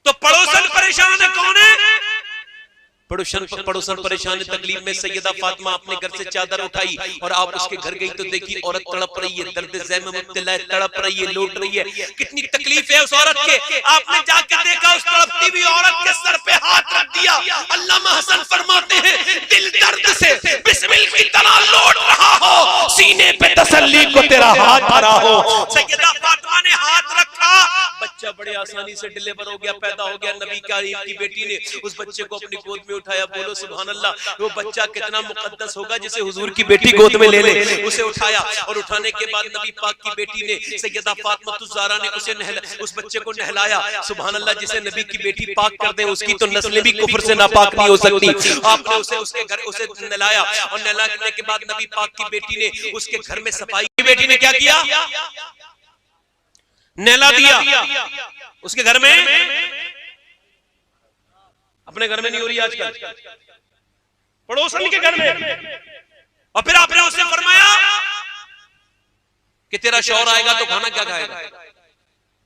तो पड़ोसन परेशान है, कौन है? पड़ोसन परेशान है, तकलीफ में। सैयदा फातिमा अपने घर से चादर उठाई और आप उसके घर गई तो देखी औरत तड़प रही है, दर्द ज़ै में मुब्तला है, तड़प रही है, लौट रही है। कितनी तकलीफ है उस औरत के। आपने जाके देखा उस तड़पती हुई औरत के सर पे हाथ रख दिया। अल्लामा हसन फरमाते हैं, दिल दर्द से बिस्मिल की तरह लौट रहा हो, सीने पे तसल्ली को तेरा हाथ भरा हो। सैयदा फातिमा ने हाथ रखा, बच्चा बड़े आसानी से डिलीवर हो गया, पैदा हो गया। नबी करीम की बेटी ने उस बच्चे को अपनी गोद में उठाया। बोलो सुभान अल्लाह। वो बच्चा कितना मुकद्दस होगा जिसे हुजूर की बेटी गोद में ले ले। उसे उठाया और उठाने के बाद नबी पाक की बेटी ने, सैयदा फातिमा ज़हरा ने उस बच्चे को नहलाया। सुभान अल्लाह, जिसे नबी की बेटी पाक कर दे उसकी तो नस्लें भी कुफ्र से नापाक नहीं हो सकती। आपने उसे उसके घर उसे नहलाया और नहलाने के बाद नबी पाक की बेटी ने उसके घर में सफाई की। बेटी ने क्या किया? नहला दिया उसके घर में। अपने घर में नहीं हो रही आजकल, पड़ोसन के घर में। और फिर आपने उससे फरमाया कि तेरा शौहर आएगा तो खाना क्या खाएगा?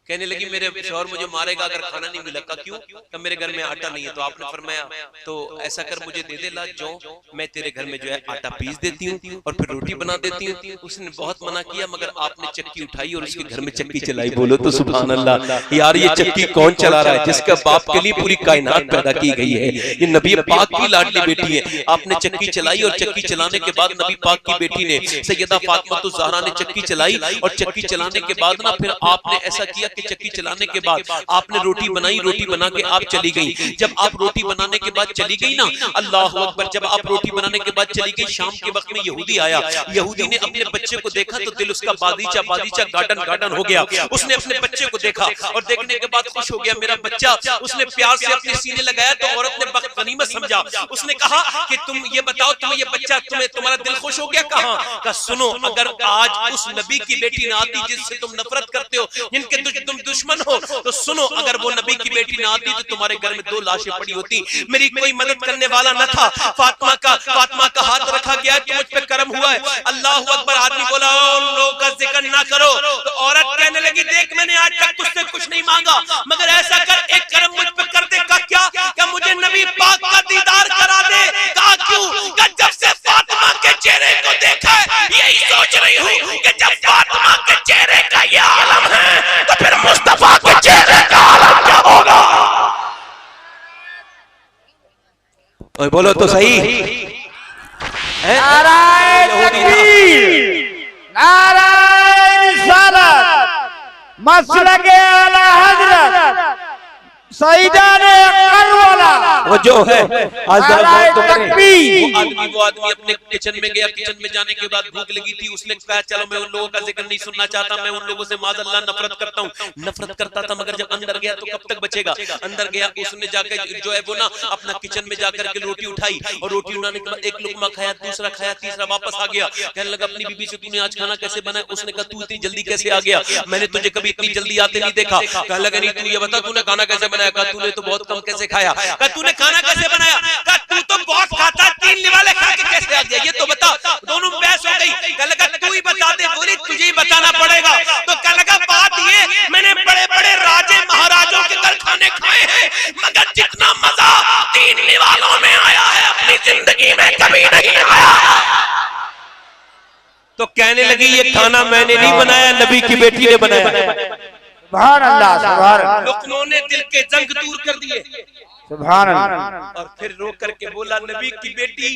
कहने लगी मेरे शौहर मुझे मारेगा अगर खाना नहीं मिला। क्यों? तब मेरे घर में आटा नहीं है। तो आपने फरमाया तो ऐसा कर, मुझे दे दे लाज जौ, मैं तेरे घर में जो है आटा पीस देती हूँ और फिर रोटी बना देती हूँ। उसने बहुत मना किया, मगर आपने चक्की उठाई और उसके घर में चक्की चलाई। बोलो तो सुभान अल्लाह। यार ये चक्की कौन चला रहा है? जिसका बाप के लिए पूरी कायनात पैदा की गई है। ये नबी पाक की लाडली बेटी है। आपने चक्की चलाई और चक्की चलाने के बाद नबी पाक की बेटी ने, सैयदा फातिमा ज़हरा ने चक्की चलाई और चक्की चलाने के बाद ना फिर आपने ऐसा किया कि चक्की चलाने के बाद आपने रोटी बनाई। रोटी बना के आप चली गई। जब आप रोटी बनाने के बाद चली गई ना, अल्लाह अकबर, जब आप रोटी बनाने के बाद चली गई, शाम के वक्त में यहूदी आया। यहूदी ने अपने बच्चे को देखा तो दिल उसका बादीचा बादीचा गार्डन गार्डन हो गया। उसने अपने बच्चे को देखा और देखने के बाद खुश हो गया, मेरा बच्चा। उसने प्यार से अपने सीने लगाया तो औरत ने वक्त गनीमत समझा। उसने कहा कि तुम ये बताओ, तुम्हें ये बच्चा, तुम्हारा दिल खुश हो गया? कहा? सुनो, अगर आज उस नबी की बेटी ना आती जिससे तुम नफरत करते हो, जिनके तुम दुश्मन हो, तो सुनो, अगर वो नबी की बेटी ना आती तो तुम्हारे घर में 2 लाशें पड़ी होती। मेरी कोई मदद करने वाला न था। फातिमा का हाथ रखा गया तो मुझ पे करम हुआ है। अल्लाह अकबर। आदमी बोला उन लोगों का जिक्र ना करो। तो औरत कहने लगी, देख मैंने आज तक तुझसे कुछ नहीं मांगा, मगर ऐसा कर, एक करम मुझ पे कर दे। का क्या मुझे नबी पाक का दीदार करा दे। कहा क्यों? कि जब से फातिमा के चेहरे को देखा है यही सोच रही हूँ कि जब फातिमा के चेहरे का ये आलम है तो फिर मुस्तफा के चेहरे का आलम क्या होगा? ओए बोलो तो सही। नारायण तकबीर, नारायण रिसालत, मसलके आला हजरत सईदाने करबला। वो जो है आज नारायण तकबीर। वो आदमी अपने किचन में गया। किचन में जाने के बाद भूख लगी थी। उसने कहा चलो मैं उन लोगों का जिक्र नहीं सुनना चाहता, मैं उन लोगों से माज़अल्लाह नफरत करता हूँ। नफरत करता था, मगर जब अंदर गया तो कब तक बचेगा? अंदर गया, उसने जाकर जो है वो ना अपना किचन में जाकर के रोटी उठाई और रोटी उठाने के बाद एक लुकमा खाया, दूसरा खाया, तीसरा वापस आ गया। कहने लगा अपनी बीबी से, तूने आज खाना कैसे बनाया? उसने कहा तू इतनी जल्दी कैसे आ गया? मैंने तुझे कभी इतनी जल्दी आते नहीं देखा। कहने लगा नहीं तू ये बता तूने खाना कैसे बनाया? कहा तूने तो बहुत कम कैसे खाया? कहा तूने खाना कैसे बनाया? कहा तू तो बहुत खाता, 3 निवाले खा के कैसे आ गया? ये तो बता। दोनों बहस हो गई। कहने लगा तू ही बता दे। बोली तुझे ही बताना पड़ेगा। तो कहने लगा बात ये, मैंने बड़े बड़े राजे महाराजों के घर खाने खाए हैं, मगर जितना मजा 3 निवालों में आया है अपनी जिंदगी में कभी नहीं आया। तो कहने लगी ये खाना मैंने नहीं बनाया, नबी की बेटी ने बनाया। सुभान अल्लाह, सुभान अल्लाह। लुकनों ने दिल के जंग दूर कर दिए। सुभान अल्लाह। और फिर रो करके बोला, नबी की बेटी,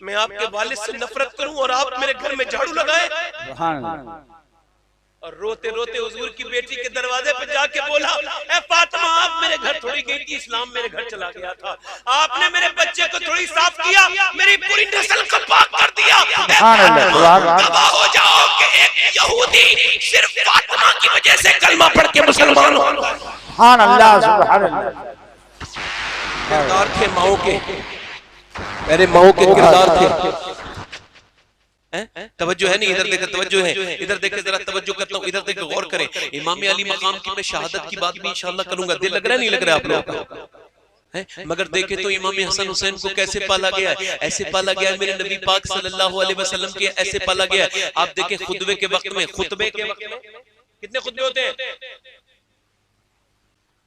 मैं आपके वालिद से नफरत करूं और आप मेरे घर में झाड़ू लगाए? सुभान अल्लाह। और रोते रोते हुजूर की बेटी के दरवाजे पे जाके बोला, ए फातिमा, आप मेरे घर थोड़ी गई थी, इस्लाम मेरे घर चला गया था। आपने मेरे बच्चे को थोड़ी साफ किया, मेरी पूरी नस्ल को पाक कर दिया। गवाह हो जाओ कि एक यहूदी सिर्फ फातिमा की वजह से कलमा पढ़ के मुसलमान हो। सुभान अल्लाह, सुभान अल्लाह। किरदार थे माओ के, मेरे माओ के किरदार थे। तवज्जो है नहीं? इधर देखे, तवज्जो है, इधर देखे, जरा तवज्जो करता हूँ, इधर देखे, गौर करें। इमाम अली मकाम की मैं शहादत की बात भी इंशाअल्लाह करूंगा। दिल लग रहा है नहीं लग रहा है आप लोगों को? मगर देखे तो इमाम हसन हुसैन को कैसे पाला गया है। ऐसे पाला गया है मेरे नबी पाक सल्लल्लाहु अलैहि वसल्लम के, ऐसे पाला गया है। आप देखें खुतबे के वक्त में, खुतबे के वक्त में कितने खुतबे होते हैं?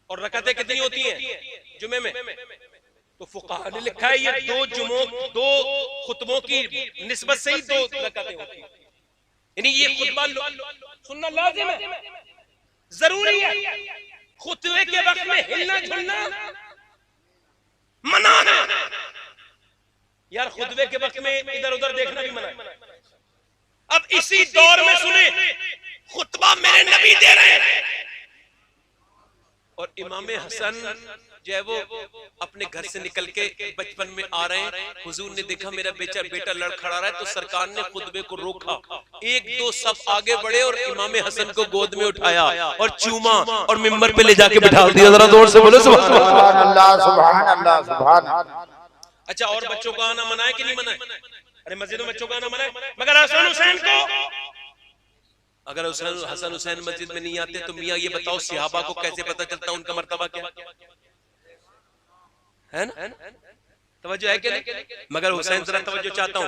और रकातें कितनी होती हैं जुमे में? तो फुक़हा ने लिखा है ये दो खुतबों की निस्बत से ही 2 रकातें होती हैं। यानी ये खुतबा सुनना लाजिम है, जरूरी है। खुतबे के वक्त में हिलना झुलना मना है यार, खुतबे के वक्त में इधर उधर देखना भी मना है। अब इसी दौर में सुने, खुतबा मेरे नबी दे रहे हैं और इमाम हसन जो है वो अपने घर से निकल के बचपन में आ रहे हैं। हुजूर ने देखा मेरा बेटा लड़ खड़ा रहा है, तो सरकार ने खुतबे को रोका, 1-2 सब आगे बढ़े और इमाम हसन को गोद में उठाया और चूमा और मिंबर पे ले जाके बिठा दिया। जरा जोर से बोलो सुभान अल्लाह, सुभान अल्लाह, सुभान अल्लाह। अच्छा, और बच्चों का आना मना है कि नहीं मना है? अरे मस्जिद में बच्चों का आना मना है, मगर हसन हुसैन को, अगर हसन हुसैन मस्जिद में नहीं आते तो मियां ये बताओ सहाबा को कैसे पता चलता उनका मर्तबा क्या है ना? तवज्जो है कि नहीं? मगर हुसैन जरा तवज्जो चाहता हूँ,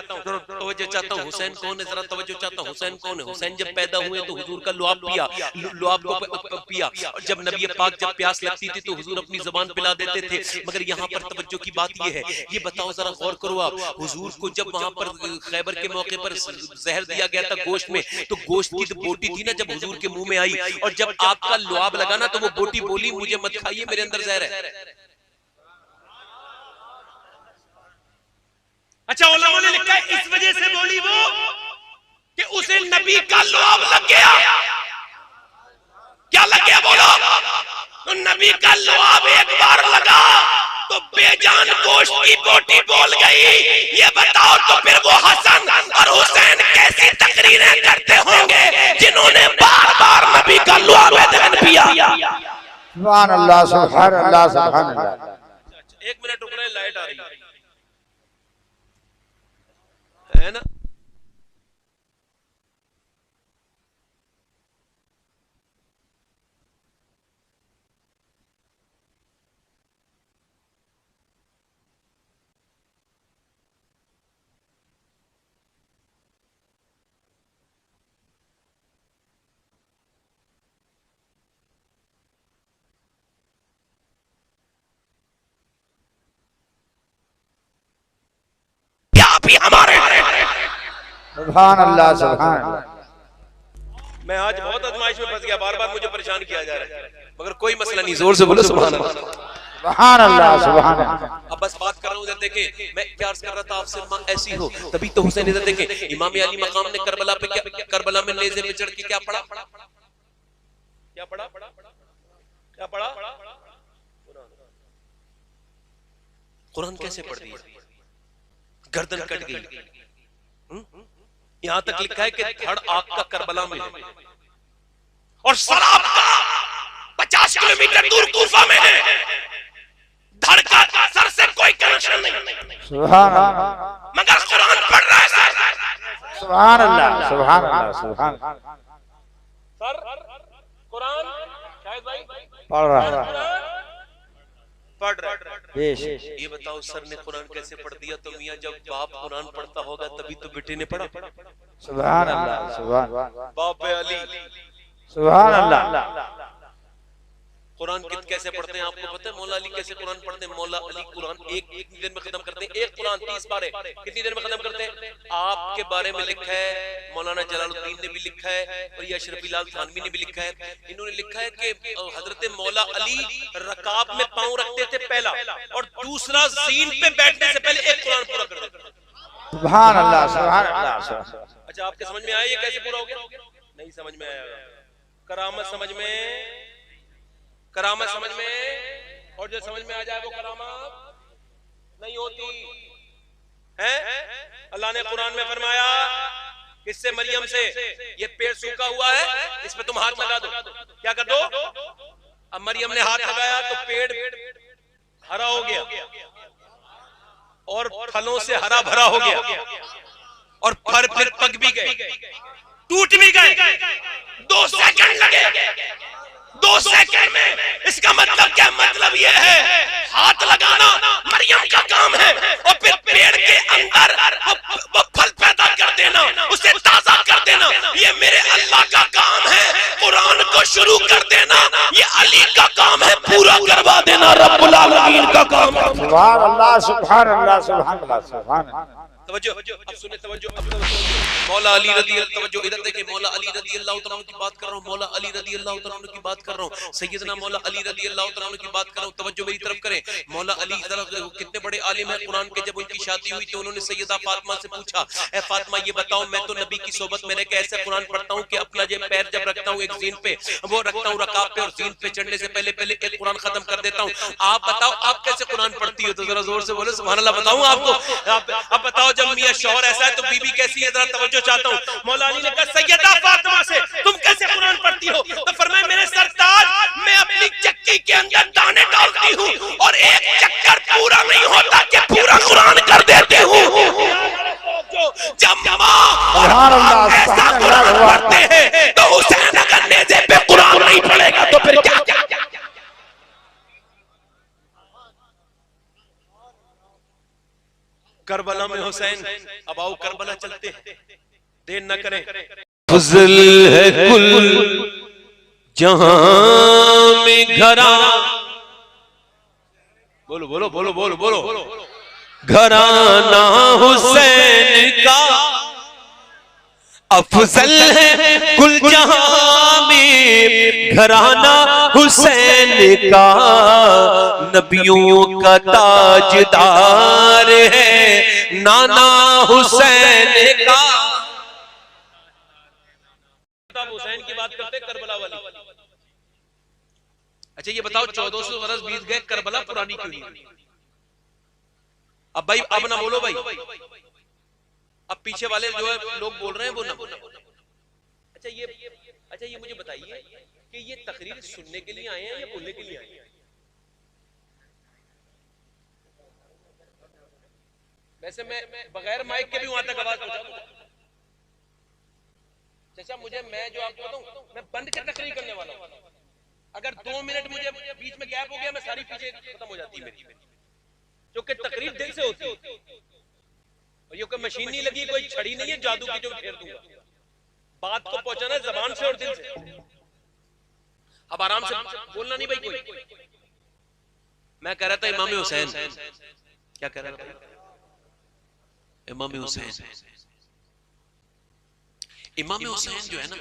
हुसैन कौन है जरा तवज्जो चाहता हूँ। हुसैन कौन है? हुसैन जब पैदा हुए तो हुजूर का लुआब पिया और जब नबी पाक जब प्यास लगती थी तो हुजूर अपनी जुबान पिला देते थे। मगर यहाँ पर तवज्जो की बात ये है, ये बताओ जरा गौर करो आप, हुजूर को जब वहां पर खैबर के मौके पर जहर दिया गया था गोश्त में, तो गोश्त की तो बोटी थी ना जब हुजूर के मुंह में आई, और जब आपका लुआब लगा ना तो वो बोटी बोली मुझे मत खाइए, मेरे अंदर जहर है। अच्छा, उलमा ने लिखा है इस वजह से बोली वो कि उसे नबी का लुआब लग गया। क्या लग गया बोलो? तो नबी का लुआब एक बार लगा तो बेजान गोश्त की बोटी बोल गई। ये बताओ तो फिर वो हसन और हुसैन कैसी तकरीरें करते होंगे जिन्होंने बार बार नबी का लुआब दहन पिया। सुभान अल्लाह, सुभान अल्लाह, सुभान अल्लाह। 1 मिनट रुक रहे, लाइट आ रही है ना? भी हमारे सुभान अल्लाह, सुभान अल्लाह। मैं आज बहुत आजमाइश में फंस गया, बार बार मुझे परेशान किया जा रहा है, मगर कोई मसला नहीं, जोर से बोलो सुभान अल्लाह, सुभान अल्लाह, सुभान अल्लाह। अब बस बात कर रहा हूँ, इधर देखें, मैं क्या अर्ज कर रहा था आपसे, माँ ऐसी हो तभी तो हुसैन, इधर देखें इमाम अली मकाम ने करबला पे क्या, करबला में नेज़े पे चढ़ के क्या पढ़ा? क्या पढ़ा? क्या पढ़ा? कुरान कैसे पढ़ दिया? गर्दन कट गई। यहां तक लिखा है कि धड़ आग का करबला में है और सर आपका 50 किलोमीटर दूर कूफा में है। धड़ का सर से कोई कनेक्शन नहीं, सुभान अल्लाह, मगर कुरान पढ़ रहा है सर। सुभान अल्लाह, सुभान अल्लाह, सुभान सर कुरान शायद भाई पढ़ रहा है। ये बताओ सर ने कुरान कैसे पढ़ दिया? तो मियां जब बाप कुरान पढ़ता होगा तभी तो बेटे ने पढ़ा। सुभान अल्लाह, सुभान बाप अली, सुभान अल्लाह। कुरान कैसे पढ़ते हैं आपको पता है? मौला अली कैसे कुरान पढ़ते हैं? मौला अली कुरान एक दिन में खत्म करते हैं। एक कुरान 30 पारे कितनी देर में खत्म करते हैं? आपके बारे में लिखा है, मौलाना जलालुद्दीन ने भी लिखा है और ये अशरफी लाल थानवी ने भी लिखा है। इन्होंने लिखा है कि हजरत मौला अली रकाब में पांव रखते थे पहला, और दूसरा जीन पे बैठने से पहले एक कुरान पूरा कर देते। सुभान अल्लाह, सुभान अल्लाह। अच्छा, आपके समझ में आया ये कैसे पूरा हो गया? नहीं समझ में आया। करामत समझ में, करामत समझ में, और जो समझ में आ जाए वो करामत नहीं होती है। अल्लाह ने कुरान में फरमाया किससे? मरियम से, ये पेड़ सूखा हुआ है, इस पे तुम हाथ लगा दो। क्या कर दो? अब मरियम ने हाथ लगाया तो पेड़ हरा हो गया और फलों से हरा भरा हो गया, और फर फिर पक भी गए, टूट भी गए। 2 सेकंड लगे, 2 सेकंड में। इसका मतलब क्या? मतलब ये है हाथ लगाना मरियम का काम है, और फिर पेड़ के अंदर वो फल पैदा कर देना, उसे ताजा कर देना, ये मेरे अल्लाह का काम है। कुरान को को शुरू कर देना ये अली का काम है, पूरा करवा देना रब्बुल आलमीन का काम है। सुभान अल्लाह सुभान अल्लाह सुभान अल्लाह सुभान अल्लाह। तवज्जो, अब सुने तवज्जो, अब तवज्जो। मौला अली रदी अल्लाह, तवज्जो इधर देखें, मौला अली रदी अल्लाह तआला की बात कर रहा हूं, मौला अली रदी अल्लाह तआला की बात कर रहा हूं, सैयदना मौला अली रदी अल्लाह तआला की बात कर रहा हूं। तवज्जो मेरी तरफ करें, मौला अली कितने बड़े आलिम हैं कुरान के। जब उनकी शादी हुई तो उन्होंने सैयदा फातिमा से पूछा, ए फातिमा ये बताओ, मैं तो नबी की सोबत में रह के ऐसे कुरान पढ़ता हूं कि अपना जो पैर जब रखता हूं एक जीन पे, वो रखता हूं रकाब पे, और जीन पे चढ़ने से पहले पहले एक कुरान खत्म कर देता हूं। आप बताओ आप कैसे कुरान पढ़ती हो? तो जरा जोर से बोलो सुभान अल्लाह। बताऊं आपको? अब बताओ, जब मियां शौहर ऐसा है तो बीबी कैसी है? जरा तवज्जो चाहता हूं। मौला अली ने कहा सैयदा फातिमा से तुम कैसे कुरान पढ़ती हो? तो फरमाया मेरे सरताज, मैं अपनी चक्की के अंदर दाने डालती हूं और एक चक्कर पूरा नहीं होता कि पूरा कुरान कर देती हूं। जब मां ऐसा कुरान पढ़ते हैं तो हुसैन अगर नेज़े पे कुरान नहीं पढ़ेगा तो फिर क्या? करबला में हुसैन, अब आओ करबला चलते हैं, देर न करें। फजल है कुल जहां में घरा, बोलो बोलो बोलो बोलो बोलो, घराना हुसैन का अफजल है कुल जहां में, घराना हुसैन का नबियों का ताजदार है नाना हुसैन का। हुसैन की बात करते करबला वाली। अच्छा ये बताओ 1400 वर्ष बीत गए, करबला पुरानी क्यों नहीं? अब भाई अब ना बोलो भाई, अब पीछे वाले जो है लोग बोल रहे हैं वो ना बोलो। अच्छा ये मुझे बताइए कि ये तकरीर सुनने के लिए आए हैं या बोलने के लिए आए हैं? वैसे मैं बगैर माइक के भी वहां तक आवाज पहुंचा दूंगा। चाचा मुझे, मैं जो आपको बताऊं, मैं बंद के तकरीर करने वाला हूं। अगर 2 मिनट मुझे बीच में गैप हो गया, मैं सारी पीछे खत्म हो जाती है मेरी, क्योंकि तकरीर दिल से होती है। और ये कोई मशीन नहीं लगी, कोई छड़ी नहीं है जादू की जो फेर दूंगा। बात को पहुंचाना है जबान से और दिल से। अब आराम से बोलना नहीं भाई कोई। मैं कह रहा था इमाम हुसैन, क्या कह रहा था? इमाम हुसैन, इमाम हुसैन जो है ना,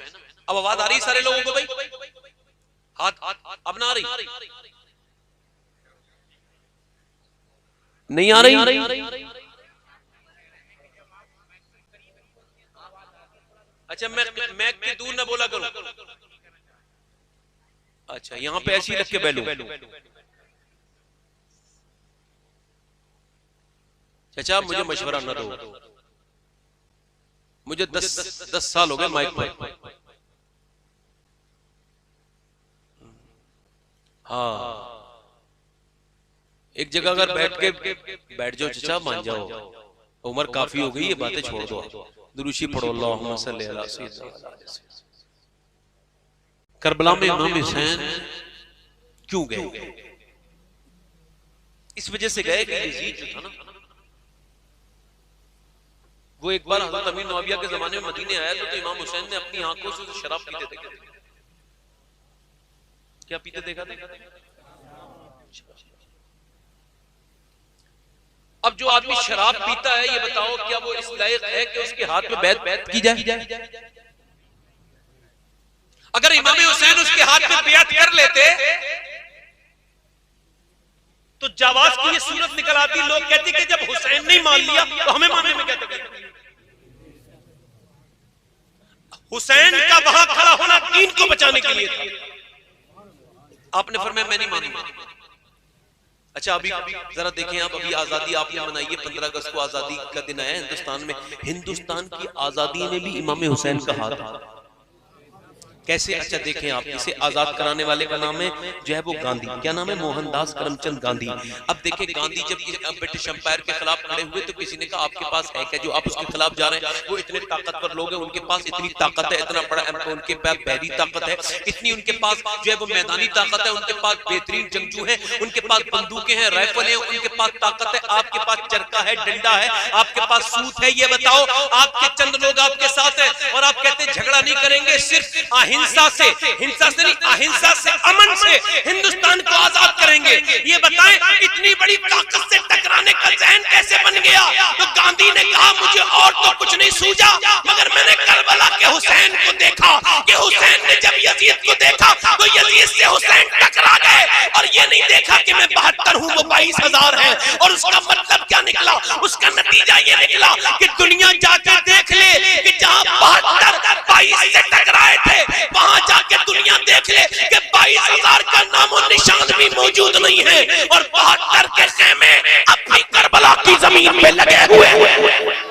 अब आवाज आ रही सारे लोगों को भाई? हाथ अब ना आ रही? नहीं आ रही? अच्छा मैं के दूर ना बोला करूं। अच्छा यहां पे ऐसी रख के बैलूं। चाचा मुझे मशवरा ना दो, मुझे 10 साल हो गए माइक पर। हाँ एक जगह अगर बैठ जाओ चाचा, मान जाओ, उम्र काफी हो गई, ये बातें छोड़ दो। दुरूशी पढ़ो, अल्लाहुम्मा सल्ली अला सय्यिदना। करबला में इमाम हुसैन क्यों गए? इस वजह से गए कि यजीद जो था ना, वो एक बार हज़रत अमीर मुआविया के जमाने में मदीने आया तो इमाम हुसैन ने अपनी आंखों से शराब पीते देखा। क्या पीते देखा था? अब जो आदमी शराब पीता है, ये बताओ क्या वो इस लायक है कि उसके हाथ में बैत की जाए? अगर इमाम हुसैन उसके हाथ में बैत कर लेते तो जावाज की ये सूरत निकल आती। लोग कहते कि जब हुसैन नहीं मान लिया तो हमें मानने में क्या तकलीफ? हुसैन का वहां खड़ा होना दीन को बचाने के लिए था। आपने फरमाया मैं नहीं मानूंगा। अच्छा अभी जरा देखें आप, अभी आजादी आपने मनाई है, 15 अगस्त को आजादी का दिन आया हिंदुस्तान में। हिंदुस्तान की आजादी में भी इमाम हुसैन का हाथ था। कैसे? अच्छा देखें आप, इसे आजाद कराने वाले का नाम है जो है वो गांधी। क्या नाम है? मोहनदास करमचंद गांधी। अब देखें गांधी जब ब्रिटिश एम्पायर के खिलाफ खड़े हुए तो किसी ने कहा आपके पास है क्या जो आप उसके खिलाफ जा रहे हैं? वो इतने ताकतवर लोग हैं, उनके पास इतनी ताकत है, इतना बड़ा उनके पास बहरी ताकत है, इतनी उनके पास जो है वो मैदानी ताकत है, उनके पास बेहतरीन जंगजू है, उनके पास बंदूकें हैं, राइफल है, उनके पास ताकत है। आपके पास चरखा है, डंडा है, आपके पास सूत है। ये बताओ आपके चंद लोग आपके साथ हैं और आप कहते हैं झगड़ा झगड़ा नहीं करेंगे, सिर्फ अहिंसा से, हिंसा से नहीं, अहिंसा से, अमन से हिंदुस्तान को आजाद करेंगे। ये बताएं इतनी बड़ी ताकत से टकराने का ज़हन कैसे बन गया? तो गांधी ने कहा मुझे और तो कुछ नहीं सूझा, मगर मैंने करबला के हुसैन को देखा कि हुसैन ने जब यजीद को देखा तो यजीद से हुसैन टकरा गए, और ये नहीं देखा कि मैं 72 हूं वो 22,000 है। और उसका मतलब क्या निकला? उसका नतीजा ये निकला कि दुनिया जाके देख ले कि जहां 72 22 से टकराए थे, वहां जाके दुनिया देख ले कि 22,000 का नामो निशान भी मौजूद नहीं है, और 72 के खेमे अपनी करबला की जमीन पे लगे हुए हैं।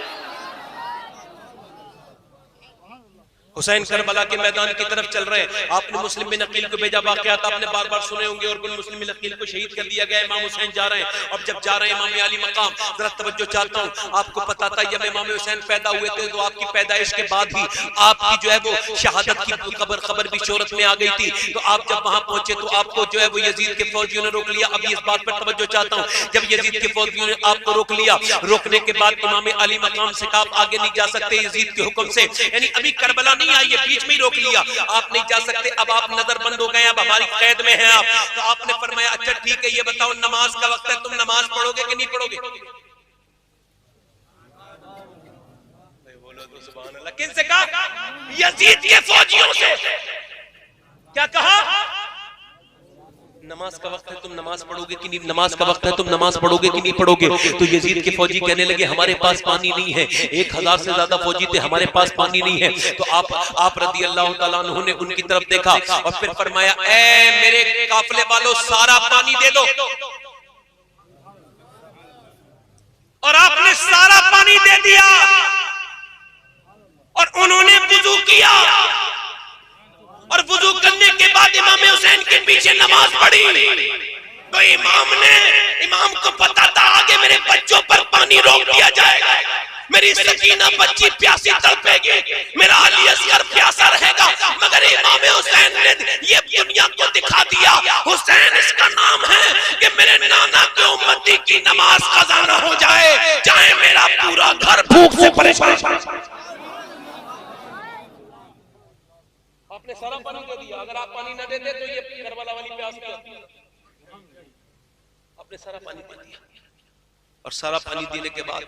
हुसैन करबला के मैदान की तरफ चल रहे हैं। आपने मुस्लिम बिन अकील को भेजा, वाकयात आपने बार बार सुने होंगे, और मुस्लिम बिन अकील को शहीद कर दिया गया। इमाम हुसैन जा रहे हैं। अब जब जा रहे हैं इमाम अली मकाम, जरा तवज्जो चाहता हूं, आपको पता था जब इमाम हुसैन पैदा हुए थे तो आपकी पैदाइश के बाद ही आपकी जो है वो शहादत की खबर भी शोहरत में आ गई थी। तो आप जब वहां पहुंचे तो आपको जो है वो यजीद के फौजियों ने रोक लिया। अभी इस बात पर तवज्जो चाहता हूं, जब यजीद के फौजियों ने आपको रोक लिया, रोकने के बाद इमाम अली मकाम से आप आगे नहीं जा सकते यजीद के हुक्म से, यानी अभी करबला नहीं आई है, बीच में ही रोक लिया, आप नहीं जा सकते, अब आप नजर बंद हो गए, अब हमारी कैद में हैं आप। तो आपने फरमाया अच्छा ठीक है, ये बताओ नमाज का वक्त है, तुम नमाज पढ़ोगे कि नहीं पढ़ोगे? बोलो तो सुभान अल्लाह। किनसे कहा? यजीद के फौजियों से। क्या कहा? नमाज का वक्त है, तुम नमाज पढ़ोगे कि नहीं? नमाज का वक्त है, तुम नमाज पढ़ोगे कि नहीं पढ़ोगे? तो यजीद के फौजी कहने लगे हमारे पास पानी नहीं है, 1000 से ज्यादा फौजी थे, हमारे पास पानी नहीं है। तो आप रज़ी अल्लाह तआला अन्हु ने उनकी तरफ देखा और फिर फरमाया ऐ मेरे काफिले वालों, सारा पानी दे दो। और आपने सारा पानी दे दिया और उन्होंने वुजू किया, और वुजू करने के बाद इमाम हुसैन के पीछे नमाज पढ़ी। तो इमाम को पता था आगे मेरे बच्चों पर पानी रोक दिया जाएगा, मेरी सकीना बच्ची प्यासी तड़पेगी, मेरा अली असगर प्यासा रहेगा। मगर इमाम हुसैन ने ये दुनिया को दिखा दिया, हुसैन इसका नाम है कि मेरे नाना के उम्मती की नमाज कज़ा न हो जाए, चाहे मेरा पूरा घर भूख से परेशान। आपने सारा पानी दे दिया, अगर आप पानी ना देते तो ये करबला वाली प्यास में आपने सारा पानी दे दिया। और सारा पानी देने के बाद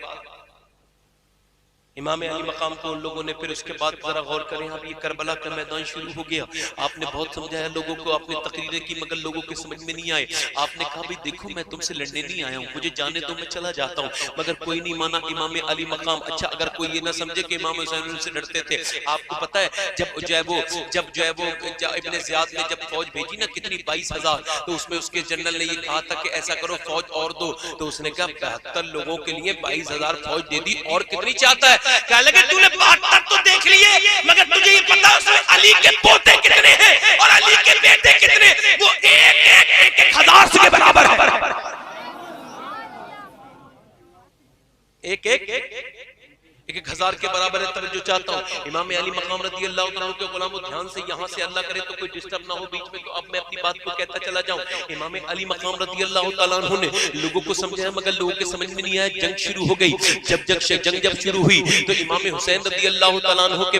इमाम अली मकाम को उन लोगों ने फिर उसके बाद जरा गौर करें, अब ये करबला का मैदान शुरू हो गया। आपने बहुत समझाया लोगों को, आपने तकरीरें की, मगर लोगों के समझ में नहीं आए। आपने कहा भाई देखो मैं तुमसे लड़ने नहीं आया हूँ, मुझे जाने दो, मैं चला जाता हूँ, मगर कोई नहीं माना इमाम अली मकाम। अच्छा अगर कोई ये ना समझे कि इमाम हुसैन उनसे डरते थे, आपको पता है जब जो है वो इब्ने ज़ियाद ने जब फौज भेजी ना कितनी 22,000, तो उसमें उसके जनरल ने ये कहा था कि ऐसा करो फौज और दो। तो उसने कहा 72 लोगों के लिए 22,000 फौज दे दी, और कितनी चाहता है? क्या लगे तूने 72 तो देख लिए, मगर तुझे ये पता उसमें अली के पोते कितने हैं और अली के बेटे कितने? वो एक 1000 के बराबर है। एक 1000 के बराबर है। तवज्जो चाहता हूँ, इमाम अली मकाम रज़ी अल्लाह तआला के गुलामों ध्यान से, यहाँ से अल्लाह करे तो कोई डिस्टर्ब ना हो बीच में, तो अब मैं अपनी बात को कहता चला जाऊँ। इमाम अली मकाम रज़ी अल्लाह तआला अन्हु ने लोगों को समझाया, मगर लोगों के समझ में नहीं आया। जंग शुरू हो गई। जब शुरू हुई तो इमाम हुसैन रज़ी अल्लाह तआला अन्हु के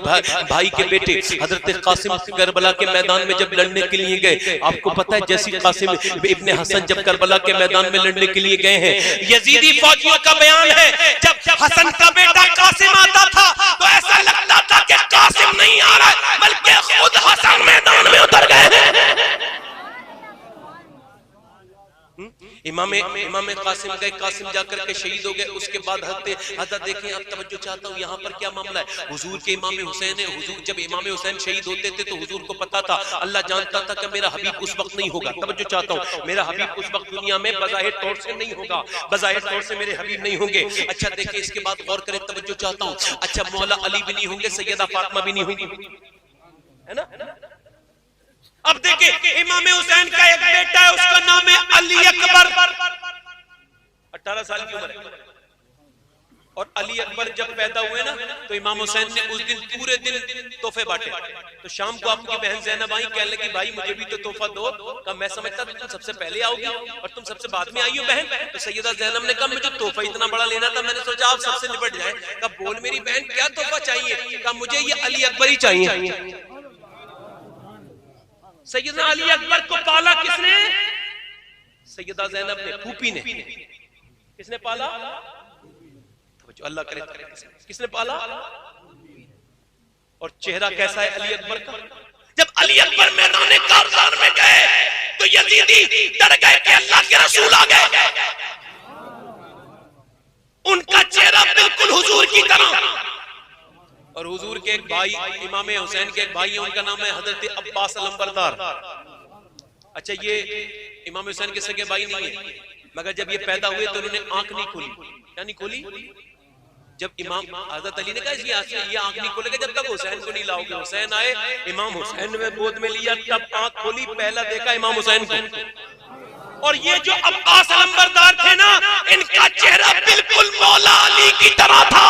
भाई के बेटे हजरत कासिम करबला के मैदान में जब लड़ने के लिए गए, आपको पता है जैसे कासिम इब्ने हसन जब करबला के मैदान में लड़ने के लिए गए हैं, यजीदी फौजियों का बयान है जब हसन का बेटा कासिम आता था तो ऐसा लगता था कि कासिम नहीं आ रहा, बल्कि खुद हसन मैदान में उतर गए हैं। इमाम कासिम गए, कासिम जाकर के शहीद हो गए। उसके बाद हज़रत देखें, अब तवज्जो चाहता हूँ यहाँ पर क्या मामला है। हुजूर के इमाम हुसैन है, हुजूर जब इमाम हुसैन शहीद होते थे तो हुजूर को पता था, अल्लाह जानता था कि मेरा हबीब उस वक्त नहीं होगा। तवज्जो चाहता हूँ, मेरा हबीब उस वक्त दुनिया में बज़ाहिर तौर से नहीं होगा, बज़ाहिर तौर से मेरे हबीब नहीं होंगे। अच्छा देखिए इसके बाद गौर करें, तवज्जो चाहता हूँ। अच्छा मौला अली भी नहीं होंगे, सैयदा फातिमा भी नहीं होंगी, है ना। अब देखिए इमाम हुसैन का एक बेटा है, उसका नाम है अली अकबर, 18 साल की उम्र है। और अली अकबर जब पैदा हुए ना तो इमाम हुसैन ने उस दिन पूरे दिन तोहफे बांटे। तो शाम को आपकी बहन ज़ैनब आई, कहने लगी भाई मुझे भी तो तोहफा दो। कहा मैं समझता था तुम सबसे पहले आओगी और तुम सबसे बाद में आई हो बहन। तो सैयदा ज़ैनब ने कहा मुझे तोहफा इतना बड़ा लेना था, मैंने सोचा आप सबसे निपट जाए। कहा बोल मेरी बहन क्या तोहफा चाहिए? कहा मुझे ये अली अकबर ही चाहिए। सैयदना अली अकबर को पाला किसने? सैयदा ज़ैनब ने, फूफी ने। किसने पाला? जो अल्लाह करे, किसने पाला? और चेहरा कैसा है अली अकबर का? जब अली अकबर मैदान कारज़ान में गए तो यजीदी डर गए कि अल्लाह के रसूल आ गए। उनका चेहरा बिल्कुल हुजूर की तरह। और हुजूर के एक भाई, इमाम हुसैन के एक भाई है, उनका नाम है हजरत अब्बास अलंबरदार। अच्छा, ये इमाम हुसैन के सगे भाई नहीं है, मगर जब ये पैदा हुए तो उन्होंने आंख नहीं खोली। क्या नहीं खोली? जब इमाम हजरत अली ने कहा ये आंख नहीं खोलेगा जब तक हुसैन को नहीं लाओगे। हुसैन आए, इमाम हुसैन ने गोद में लिया, तब आंख खोली, पहला देखा इमाम हुसैन को। और ये जो अब्बास अलंबरदार थे ना, इनका चेहरा बिल्कुल मौला अली की तरह था।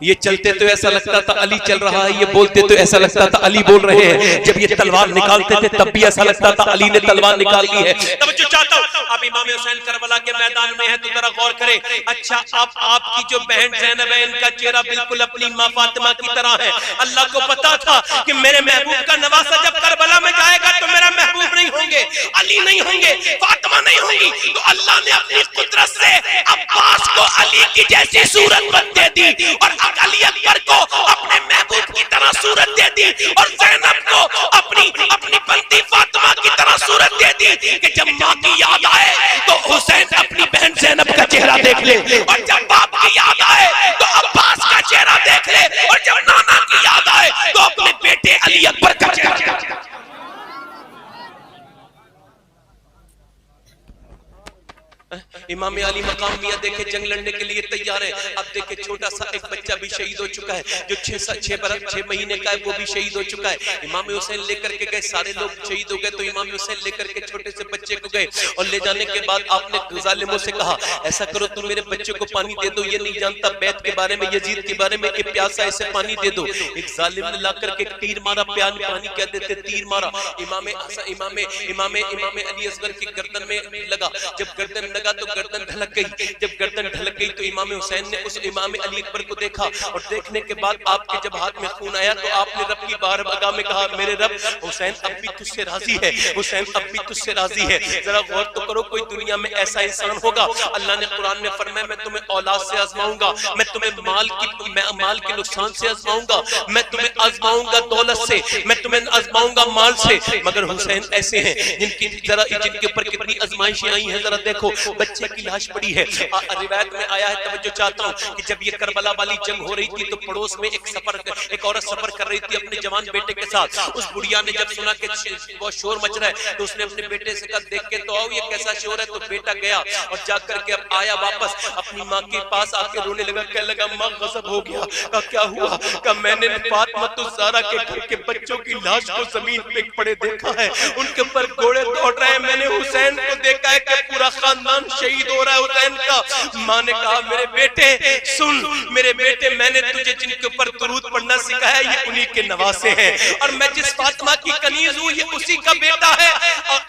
ये चलते तो ऐसा लगता था अली चल रहा है, ये बोलते तो ऐसा लगता था अली बोल रहे हैं। जब ये तलवार निकालते थे तब भी ऐसा लगता था अली ने तलवार निकाल ली है। तब जो चाहता हूं, अब इमाम हुसैन करबला के मैदान में है तो जरा गौर करें। अच्छा, अब आपकी जो बहन ज़ैनब है, इनका चेहरा बिल्कुल अपनी मां फातिमा की तरह है। अल्लाह को पता था कि मेरे महबूब का नवासा जब करबला में जाएगा तो मेरा महबूब नहीं होंगे, अली नहीं होंगे, फातिमा नहीं होंगी। तो अल्लाह ने अपनी कुदरत से अब्बास को अली की जैसी सूरत दे दी और अली अकबर को अपने महबूब की तरह सूरत दे दी और ज़ैनब को अपनी बंदी फातिमा की तरह सूरत दे दी कि जब माँ की याद आए तो हुसैन अपनी बहन ज़ैनब का चेहरा देख ले, और जब बाप की याद आए तो अब्बास का चेहरा देख ले, और जब नाना की याद आए तो अपने बेटे अली अकबर का चेहरा। इमाम अली मकाम मियां देखे जंग लड़ने के लिए तैयार है। अब देखे छोटा सा एक बच्चा भी शहीद हो चुका है, जो 6 महीने का है, वो भी शहीद हो चुका है। इमाम हुसैन लेकर के गए, सारे लोग शहीद हो गए, तो इमाम हुसैन लेकर के छोटे से बच्चे को गए और ले जाने के बाद आपने जालिमों से कहा ऐसा करो तुम मेरे बच्चे को पानी दे दो, ये नहीं जानता बैत के बारे में, यजीद के बारे में, ये प्यासा है, इसे पानी दे दो। एक जालिम ने ला करके तीर मारा, पानी क्या देते, तीर मारा, इमाम अली असगर की गर्दन में लगा। जब गर्दन लगा तो गर्दन ढलक गई। जब गर्दन ढलक गई तो इमाम हुसैन ने उस इमाम अली अकबर को देखा, और देखने के बाद आपके जब हाथ में खून आया तो आपने रब की बारगाह में कहा मेरे रब, हुसैन अब भी तुझसे राजी है, हुसैन अब भी तुझसे राजी है। जरा गौर तो करो, कोई दुनिया में ऐसा इंसान होगा? अल्लाह ने कुरान में फरमाया मैं तुम्हें औलाद से आजमाऊंगा, मैं तुम्हें माल के नुकसान से आजमाऊंगा, मैं तुम्हें आजमाऊंगा दौलत से, मैं तुम्हें आजमाऊंगा माल से। मगर हुसैन ऐसे हैं जिनके ऊपर कितनी आजमाइशें आई हैं। जरा देखो, बच्चे की लाश पड़ी है, रिवायत में आया है, तवज्जो चाहता हूं कि जब ये करबला वाली जंग हो रही थी तो पड़ोस में एक औरत सफर कर रही थी अपने जवान बेटे के साथ। उस बुढ़िया ने जब सुना कि वो शोर मच रहा है तो उसने अपने बेटे से कहा देख के तो आओ ये कैसा शोर है। तो बेटा गया और जाकर के अब आया वापस, अपनी माँ के पास आके रोने लगा, कहने लगा माँ गजब हो गया। कहा क्या हुआ? कहा मैंने फातिमा ज़हरा के घर के बच्चों की लाश को जमीन पे पड़े देखा है, उनके ऊपर घोड़े दौड़ रहे हैं, मैंने हुसैन को देखा है कि पूरा खानदान शहीद हो रहा है हुसैन का। माँ ने कहा मेरे बेटे सुन, मेरे बेटे मैंने तुझे जिनके ऊपर दुरूद पढ़ना सिखाया ये उन्हीं के नवासे हैं, और मैं जिस फातिमा की कनीज हूँ ये उसी का बेटा है।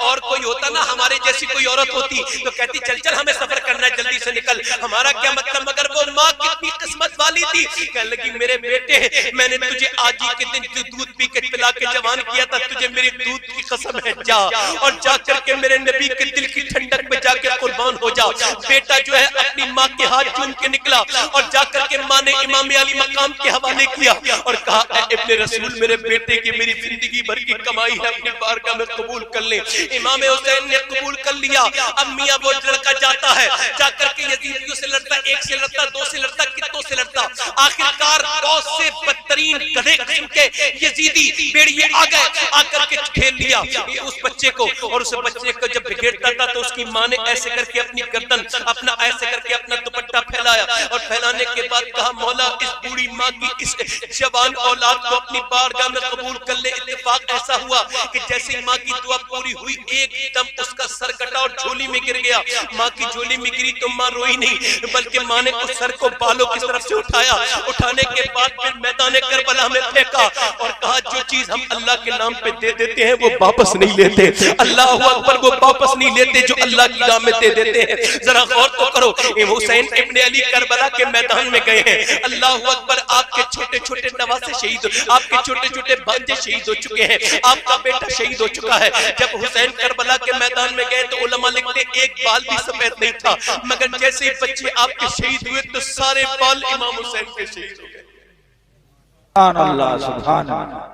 और कोई होता ना हमारे जैसी कोई औरत होती तो कहती चल चल हमें सफर करना है, जल्दी से निकल, हमारा क्या मतलब। मगर वो माँ कितनी किस्मत वाली थी, कहने लगी मेरे बेटे मैंने तुझे आज ही के दिन दूध पी के पिला के जवान किया था, तुझे मेरी दूध की कसम है जा और जा करके मेरे नबी के दिल की ठंडक में जाके कुर्बान हो जा। बेटा जो है अपनी माँ के हाथ चूम के निकला और जाकर के माँ ने इमाम अली मकाम के हवाले किया और कहा इब्ने रसूल मेरे बेटे की मेरी जिंदगी भर की कमाई है, अपनी बारगाह में कबूल कर ले। इमाम हुसैन ने कबूल कर लिया। अब मियां वो लड़का जाता है, जाकर के यजीदियों से लड़ता, एक से लड़ता, दो से लड़ता, कितनों से लड़ता, आखिरकार 100 से बदतर बदतरीन गधे किस्म के यजीदी भेड़िए आ गए, आकर के खेल लिया उस बच्चे को, और उस बच्चे को जब बिखेरता था तो उसकी माँ ने ऐसे करके अपनी गर्दन अपना ऐसे करके अपना दुपट्टा फैलाया, और फैलाने के बाद कहा मौला इस बूढ़ी माँ की इस जवान औलाद को अपनी बारगाह में कबूल कर ले। इत्तेफाक ऐसा हुआ कि जैसे माँ की दुआ पूरी हुई एकदम उसका सर कटा और झोली में गिर गया। माँ की झोली में गिरी तो माँ रोई नहीं, बल्कि माँ ने उस सर को बालों की तरफ से उठाया, उठाने के बाद फिर मैदान करबला में फेंका और कहा जो चीज हम अल्लाह के नाम पे दे देते हैं वो वापस नहीं लेते, अल्लाह अकबर वो वापस नहीं लेते जो अल्लाह की राह में दे देते हैं। जरा गौर तो करो, हुसैन इब्ने अली करबला के मैदान में गए हैं, अल्लाह अकबर आपके छोटे छोटे नवासे शहीद, आपके छोटे छोटे भांजे शहीद हो चुके हैं, आपका बेटा शहीद हो चुका है। जब हुसैन करबला के मैदान में गए तो उलमा लिखते एक बाल भी सफेद नहीं था, मगर जैसे ही बच्चे आपके शहीद हुए तो सारे बाल इमाम हुसैन के शहीद हो गए। सुभान अल्लाह, सुभान अल्लाह।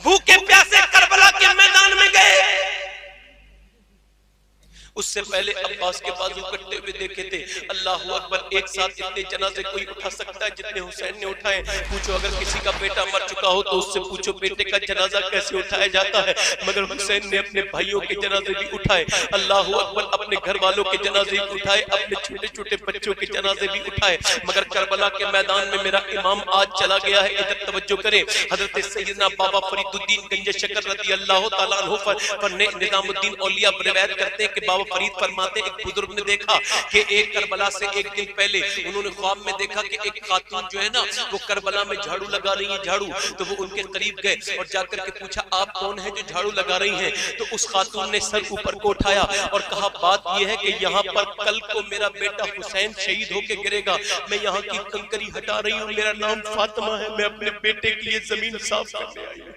भूखे प्यासे करबला के मैदान में गए, उससे पहले अब्बास के बाजू कटते हुए देखे थे। अल्लाह अकबर, एक साथ इतने जनाजे कोई उठा सकता है जितने हुसैन ने उठाए? पूछो अगर किसी का बेटा मर चुका हो तो उससे पूछो बेटे का जनाजा कैसे उठाया जाता है, मगर हुसैन ने अपने भाइयों के जनाजे भी उठाए। अल्लाह अकबर, अपने घर वालों के जनाजे भी उठाए, अपने छोटे छोटे बच्चों के जनाजे भी उठाए। मगर करबला के मैदान में मेरा इमाम आज चला गया है, इधर तवज्जो करें। हजरत सैयदना बाबा फरीदुद्दीन गंज शकर रज़ी अल्लाह तआला अन्हु पर निजामुद्दीन औलिया रिवायत करते हैं कि बाबा फरीद फरमाते एक बुजुर्ग ने देखा कि एक करबला से एक दिन पहले उन्होंने ख्वाब में देखा कि एक खातून जो है ना वो करबला में झाड़ू लगा रही है, झाड़ू। तो वो उनके करीब गए और जाकर के पूछा आप कौन है जो झाड़ू लगा रही हैं? तो उस खातून ने सर ऊपर को उठाया और कहा बात यह है कि यहाँ पर कल को मेरा बेटा हुसैन शहीद होके गिरेगा, मैं यहाँ की कंकरी हटा रही हूँ, मेरा नाम फातिमा है, मैं अपने बेटे के लिए जमीन साफ करने आई हूँ।